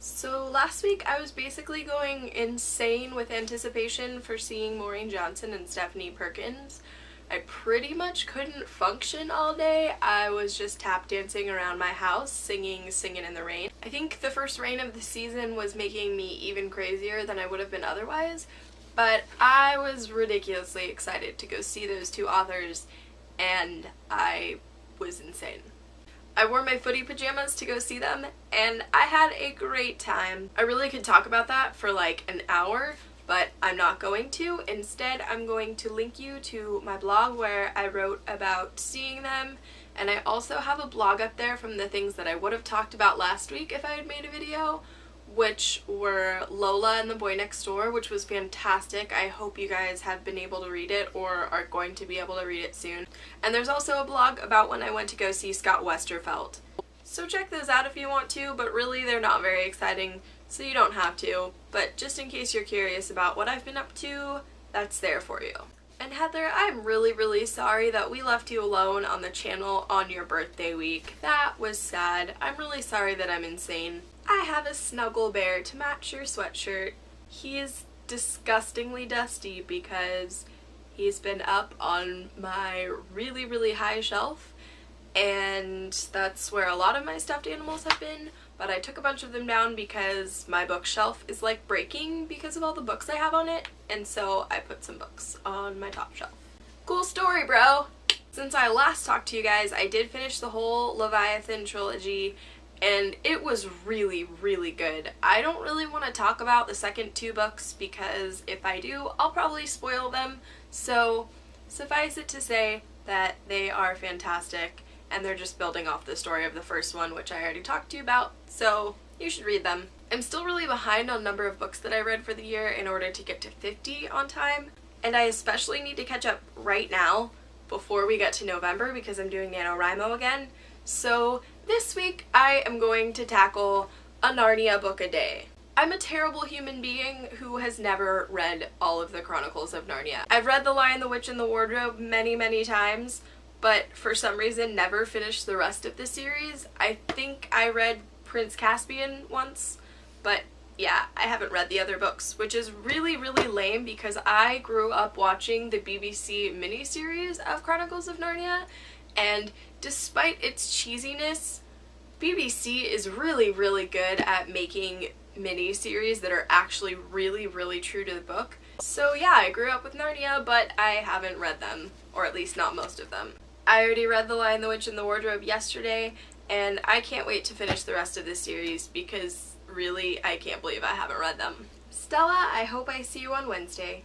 So last week I was basically going insane with anticipation for seeing Maureen Johnson and Stephanie Perkins. I pretty much couldn't function all day. I was just tap dancing around my house, singing Singin' in the Rain. I think the first rain of the season was making me even crazier than I would have been otherwise, but I was ridiculously excited to go see those two authors, and I was insane. I wore my footy pajamas to go see them, and I had a great time. I really could talk about that for like an hour, but I'm not going to. Instead, I'm going to link you to my blog where I wrote about seeing them, and I also have a blog up there from the things that I would have talked about last week if I had made a video, which were Lola and the Boy Next Door, which was fantastic. I hope you guys have been able to read it or are going to be able to read it soon. And there's also a blog about when I went to go see Scott Westerfeld. So check those out if you want to, but really they're not very exciting, so you don't have to. But just in case you're curious about what I've been up to, that's there for you. And Heather, I'm really sorry that we left you alone on the channel on your birthday week. That was sad. I'm really sorry that I'm insane. I have a snuggle bear to match your sweatshirt. He is disgustingly dusty because he's been up on my really high shelf, and that's where a lot of my stuffed animals have been, but I took a bunch of them down because my bookshelf is like breaking because of all the books I have on it, and so I put some books on my top shelf. Cool story, bro! Since I last talked to you guys, I did finish the whole Leviathan trilogy, and it was really good. I don't really want to talk about the second two books because if I do, I'll probably spoil them, so suffice it to say that they are fantastic, and they're just building off the story of the first one, which I already talked to you about, so you should read them. I'm still really behind on number of books that I read for the year in order to get to 50 on time, and I especially need to catch up right now before we get to November because I'm doing NaNoWriMo again. So this week I am going to tackle a Narnia book a day. I'm a terrible human being who has never read all of the Chronicles of Narnia. I've read The Lion, the Witch, and the Wardrobe many times, but for some reason never finished the rest of the series. I think I read Prince Caspian once, but yeah, I haven't read the other books, which is really lame because I grew up watching the BBC miniseries of Chronicles of Narnia, and despite its cheesiness, BBC is really good at making mini-series that are actually really true to the book. So yeah, I grew up with Narnia, but I haven't read them, or at least not most of them. I already read The Lion, the Witch, and the Wardrobe yesterday, and I can't wait to finish the rest of this series because really I can't believe I haven't read them. Stella, I hope I see you on Wednesday.